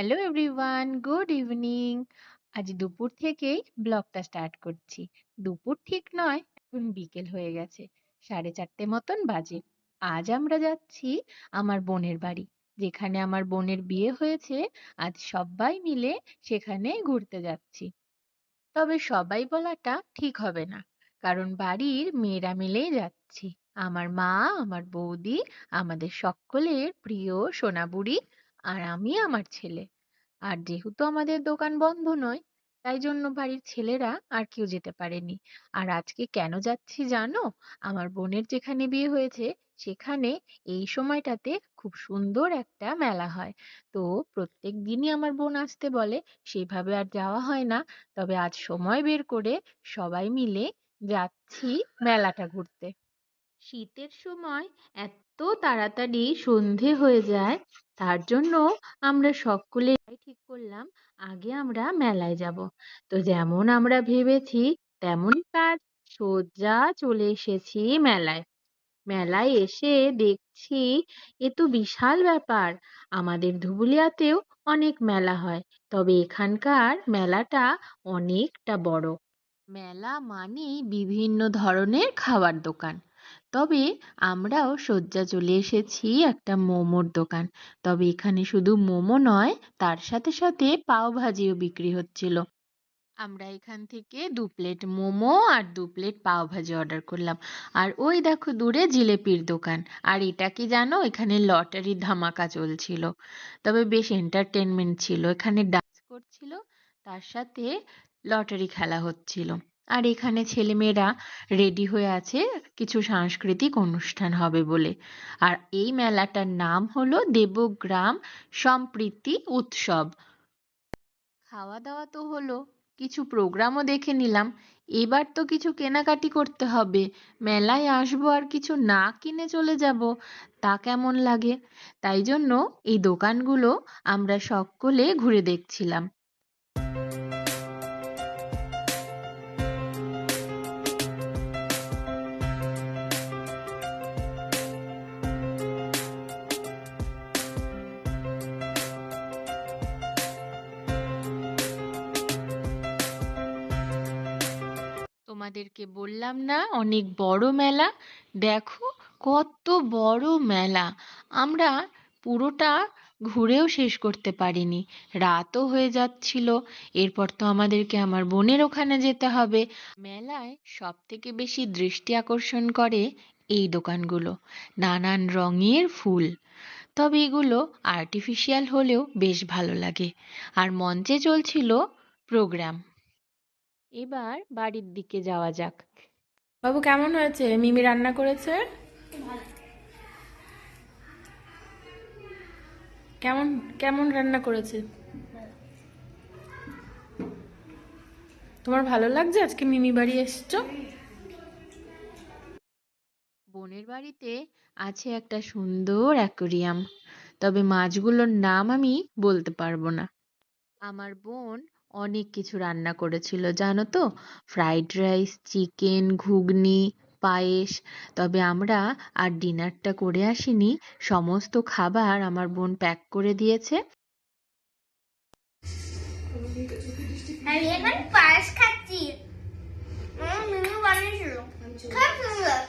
Hello everyone, good evening. আজ দুপুর থেকেই ব্লগটা স্টার্ট করছি। দুপুর ঠিক নয়, এখন বিকেল হয়ে গেছে। 4:30 মতন বাজে। আজ আমরা যাচ্ছি আমার বোনের বাড়ি, যেখানে আমার বোনের বিয়ে হয়েছে। আজ সবাই মিলে সেখানে ঘুরতে যাচ্ছি। তবে সবাই বলাটা ঠিক হবে না, কারণ বাড়ির মেয়েরা মিলেই যাচ্ছি। আমার মা, আমার বৌদি, আমাদের সকলের প্রিয় সোনাবুড়ি, আর আমি আমার ছেলে। আর যেহেতু আমাদের দোকান বন্ধ নয়, তাই জন্য বাড়ির ছেলেরা আর কেউ যেতে পারেনি। আর আজকে কেন যাচ্ছি জানো? আমার বোনের যেখানে বিয়ে হয়েছে, সেখানে এই সময়টাতে খুব সুন্দর একটা মেলা হয়। তো প্রত্যেক দিনই আমার বোন আসতে বলে, সেভাবে আর যাওয়া হয় না। তবে আজ সময় বের করে সবাই মিলে যাচ্ছি মেলাটা ঘুরতে। শীতের সময় এত তাড়াতাড়ি সন্ধে হয়ে যায়, তার জন্য আমরা সকলে ঠিক করলাম আগে আমরা মেলায় যাব। তো যেমন আমরা ভেবেছি তেমন কাজ, সোজা চলে এসেছি মেলায়। মেলায় এসে দেখছি এ তো বিশাল ব্যাপার। আমাদের ধুবুলিয়াতেও অনেক মেলা হয়, তবে এখানকার মেলাটা অনেকটা বড়। মেলা মানেই বিভিন্ন ধরনের খাবার দোকান। তবে আমরাও সজ্জা চলে এসেছি একটা মোমোর দোকান। তবে এখানে শুধু মোমো নয়, তার সাথে সাথে পাও ভাজিও বিক্রি হচ্ছিল। আমরা এখান থেকে 2 প্লেট মোমো আর 2 প্লেট পাও ভাজি অর্ডার করলাম। আর ওই দেখো দূরে জিলেপির দোকান। আর এটা কি জানো, এখানে লটারি ধামাকা চলছিল। তবে বেশ এন্টারটেনমেন্ট ছিল, এখানে ডান্স করছিল, তার সাথে লটারি খেলা হচ্ছিল। আর এখানে ছেলেমেয়েরা রেডি হয়ে আছে কিছু সাংস্কৃতিক অনুষ্ঠান হবে বলে। আর এই মেলাটার নাম হলো দেবগ্রাম সম্প্রীতি উৎসব। খাওয়া দাওয়া তো হলো, কিছু প্রোগ্রামও দেখে নিলাম। এবার তো কিছু কেনাকাটি করতে হবে। মেলায় আসবো আর কিছু না কিনে চলে যাব, তা কেমন লাগে? তাই জন্য এই দোকানগুলো আমরা সকলে ঘুরে দেখছিলাম। তোমাদেরকে বললাম না অনেক বড় মেলা। দেখো কত বড় মেলা। আমরা পুরোটা ঘুরেও শেষ করতে পারিনি, রাতও হয়ে যাচ্ছিল। এরপর তো আমাদেরকে আমার বোনের ওখানে যেতে হবে। মেলায় সব থেকে বেশি দৃষ্টি আকর্ষণ করে এই দোকানগুলো, নানান রঙের ফুল। তবে এগুলো আর্টিফিশিয়াল হলেও বেশ ভালো লাগে। আর মঞ্চে চলছিল প্রোগ্রাম। এবার বাড়ির দিকে যাওয়া যাক। বাবু কেমন হয়েছে? মিমি রান্না করেছে। কেমন কেমন রান্না করেছে? তোমার ভালো লাগছে আজকে মিমি বাড়ি এসছো? বোনের বাড়িতে আছে একটা সুন্দর অ্যাকোরিয়াম, তবে মাছগুলোর নাম আমি বলতে পারবো না। আমার বোন অনেক কিছু রান্না করেছিল জানো তো, ফ্রাইড রাইস, চিকেন, ঘুগনি, পায়েস। তবে আমরা আর ডিনারটা করে আসিনি, সমস্ত খাবার আমার বোন প্যাক করে দিয়েছে। আমি এখন পায়েস খাচ্ছি। মিমি বানিয়েছিল, খুব সুন্দর।